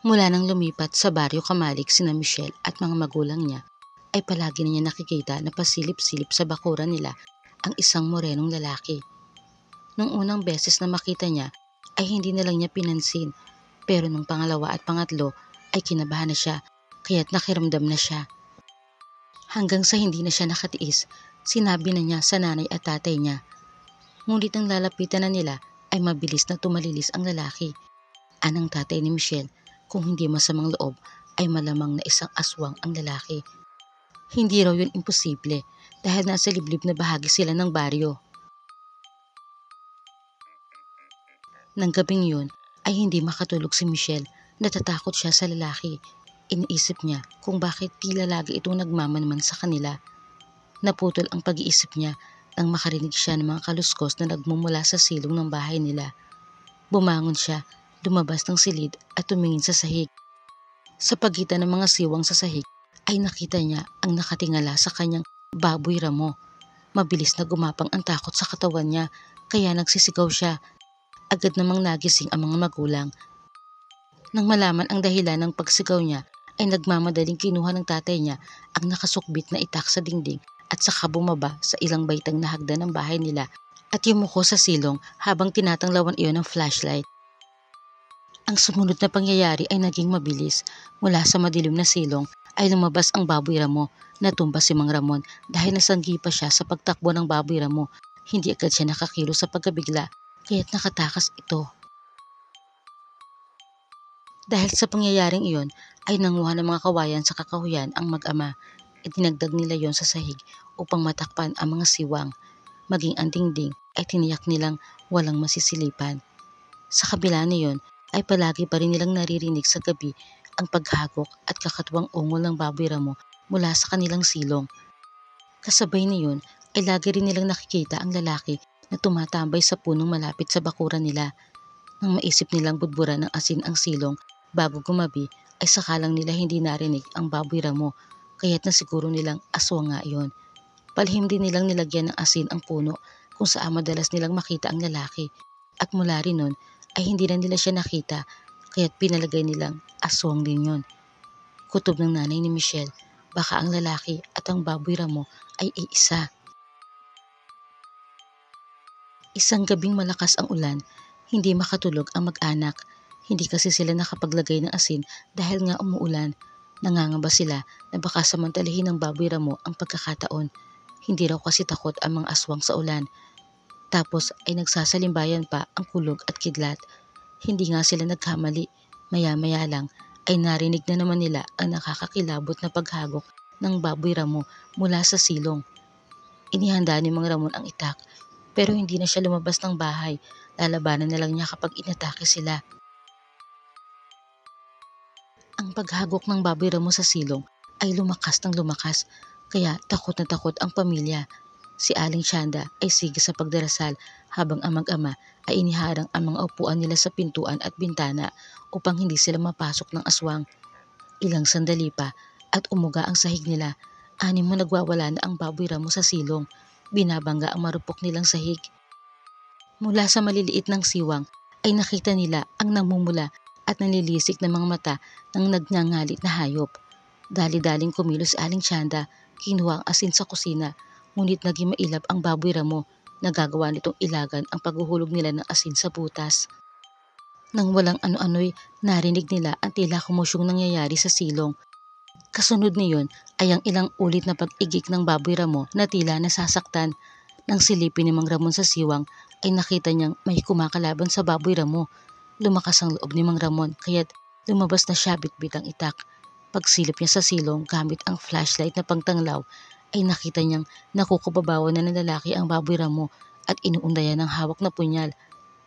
Mula nang lumipat sa Baryo Kamalik sina Michelle at mga magulang niya, ay palagi na niya nakikita na pasilip-silip sa bakuran nila ang isang morenong lalaki. Nung unang beses na makita niya ay hindi na lang niya pinansin, pero nung pangalawa at pangatlo ay kinabahan na siya, kaya't nakiramdam na siya. Hanggang sa hindi na siya nakatiis, sinabi na niya sa nanay at tatay niya. Ngunit ang lalapitan na nila ay mabilis na tumalilis ang lalaki. Anang tatay ni Michelle, kung hindi masamang loob ay malamang na isang aswang ang lalaki. Hindi raw yun imposible dahil nasa liblib na bahagi sila ng baryo. Nang gabing yun ay hindi makatulog si Michelle. Natatakot siya sa lalaki. Iniisip niya kung bakit tila lagi itong nagmamanman sa kanila. Naputol ang pag-iisip niya nang makarinig siya ng mga kaluskos na nagmumula sa silong ng bahay nila. Bumangon siya, lumabas ng silid at tumingin sa sahig. Sa pagitan ng mga siwang sa sahig ay nakita niya ang nakatingala sa kanyang baboy ramo. Mabilis na gumapang ang takot sa katawan niya kaya nagsisigaw siya. Agad namang nagising ang mga magulang. Nang malaman ang dahilan ng pagsigaw niya ay nagmamadaling kinuha ng tatay niya ang nakasukbit na itak sa dingding at saka bumaba sa ilang baitang na hagdan ng bahay nila at yumuko sa silong habang tinatanglawan iyon ng flashlight. Ang sumunod na pangyayari ay naging mabilis. Mula sa madilim na silong ay lumabas ang baboy ramo. Natumba si Mang Ramon dahil nasanggi pa siya sa pagtakbo ng baboy ramo. Hindi agad siya nakakilo sa pagkabigla kaya't nakatakas ito. Dahil sa pangyayaring iyon ay nanguha ng mga kawayan sa kakahuyan ang mag-ama. Itinagdag nila yon sa sahig upang matakpan ang mga siwang. Maging ang dingding ay tiniyak nilang walang masisilipan. Sa kabila niyon ay palagi pa rin nilang naririnig sa gabi ang paghagok at kakatuwang ungol ng baboy ramo mula sa kanilang silong. Kasabay niyon ay lagi rin nilang nakikita ang lalaki na tumatambay sa punong malapit sa bakuran nila. Nang maisip nilang budburan ng asin ang silong bago gumabi ay sakalang nila hindi narinig ang baboy ramo kaya't nasiguro nilang aswang nga iyon. Palihim din nilang nilagyan ng asin ang puno kung saan madalas nilang makita ang lalaki at mula rin nun ay hindi na nila siya nakita kaya't pinalagay nilang aswang din yun. Kutob ng nanay ni Michelle, baka ang lalaki at ang baboy ramo ay iisa. Isang gabing malakas ang ulan, hindi makatulog ang mag-anak. Hindi kasi sila nakapaglagay ng asin dahil nga umuulan. Nangangamba sila na baka samantalahin ng baboy ramo ang pagkakataon. Hindi raw kasi takot ang mga aswang sa ulan. Tapos ay nagsasalimbayan pa ang kulog at kidlat. Hindi nga sila nagkamali. Maya-maya lang ay narinig na naman nila ang nakakakilabot na paghagok ng baboy ramo mula sa silong. Inihanda ni Mang Ramon ang itak pero hindi na siya lumabas ng bahay. Lalabanan na lang niya kapag inatake sila. Ang paghagok ng baboy ramo sa silong ay lumakas ng lumakas kaya takot na takot ang pamilya. Si Aling Shanda ay sige sa pagdarasal habang ang mag-ama ay iniharang ang mga upuan nila sa pintuan at bintana upang hindi sila mapasok ng aswang. Ilang sandali pa at umuga ang sahig nila. Anim mo nagwawala na ang baboy ramo sa silong. Binabangga ang marupok nilang sahig. Mula sa maliliit ng siwang ay nakita nila ang namumula at nalilisik na mga mata ng nagngangalit na hayop. Dali-daling kumilos si Aling Shanda, kinuha ang asin sa kusina, ngunit naging mailap ang baboy ramo. Nagagawa nitong ilagan ang paghuhulog nila ng asin sa butas. Nang walang ano-ano'y narinig nila ang tila kumusyong nangyayari sa silong. Kasunod niyon ay ang ilang ulit na pag-igik ng baboy ramo na tila nasasaktan. Nang silipin ni Mang Ramon sa siwang ay nakita niyang may kumakalaban sa baboy ramo. Lumakas ang loob ni Mang Ramon kaya't lumabas na siya bitbit ang itak. Pagsilip niya sa silong gamit ang flashlight na pangtanglaw ay nakita niyang nakukubabawan na ng lalaki ang baboy ramo at inuundayan ng hawak na punyal.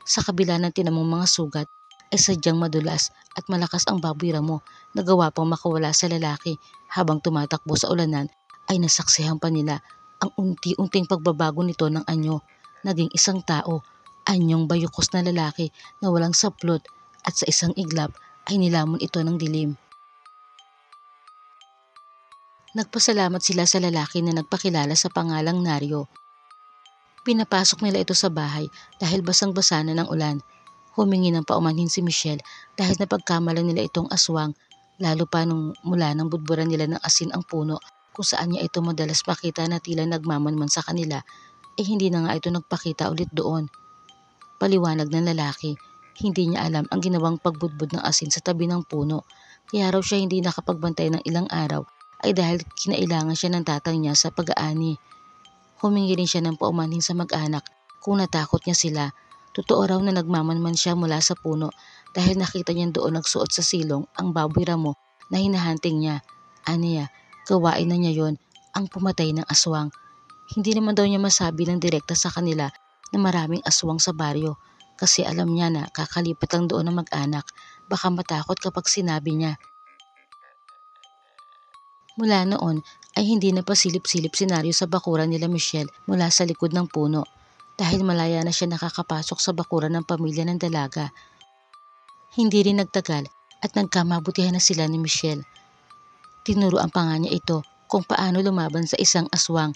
Sa kabila ng tinamong mga sugat ay sadyang madulas at malakas ang baboy ramo. Nagawa pang makawala sa lalaki habang tumatakbo sa ulanan ay nasaksihan pa nila ang unti-unting pagbabago nito ng anyo. Naging isang tao, anyong bayukos na lalaki na walang saplot at sa isang iglap ay nilamon ito ng dilim. Nagpasalamat sila sa lalaki na nagpakilala sa pangalang Naryo. Pinapasok nila ito sa bahay dahil basang-basa na ng ulan. Humingi ng paumanhin si Michelle dahil napagkamalan nila itong aswang, lalo pa nung mula nang budburan nila ng asin ang puno kung saan niya ito madalas makita na tila nagmamanman sa kanila, hindi na nga ito nagpakita ulit doon. Paliwanag ng lalaki, hindi niya alam ang ginawang pagbudbud ng asin sa tabi ng puno, kaya raw siya hindi nakapagbantay ng ilang araw ay dahil kinailangan siya ng tatang niya sa pag-aani. Humingi rin siya ng paumanhin sa mag-anak kung natakot niya sila. Totoo raw na nagmamanman siya mula sa puno dahil nakita niya doon nagsuot sa silong ang baboy ramo na hinahunting niya. Aniya, gawain na niya yon, ang pumatay ng aswang. Hindi naman daw niya masabi ng direkta sa kanila na maraming aswang sa baryo kasi alam niya na kakalipat lang doon ng mag-anak, baka matakot kapag sinabi niya. Mula noon ay hindi na pasilip-silip senaryo sa bakuran nila Michelle mula sa likod ng puno dahil malaya na siya nakakapasok sa bakuran ng pamilya ng dalaga. Hindi rin nagtagal at nagkamabutihan na sila ni Michelle. Tinuruan pa nga niya ito kung paano lumaban sa isang aswang.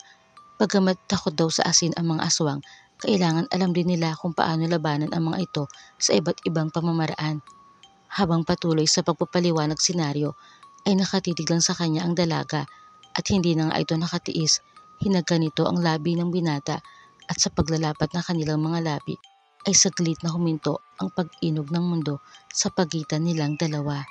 Bagamat takot daw sa asin ang mga aswang, kailangan alam din nila kung paano labanan ang mga ito sa iba't ibang pamamaraan. Habang patuloy sa pagpapaliwanag senaryo, ay nakatitig lang sa kanya ang dalaga at hindi na nga ito nakatiis. Hinagka nito ang labi ng binata at sa paglalapat ng kanilang mga labi ay saglit na huminto ang pag-inog ng mundo sa pagitan nilang dalawa.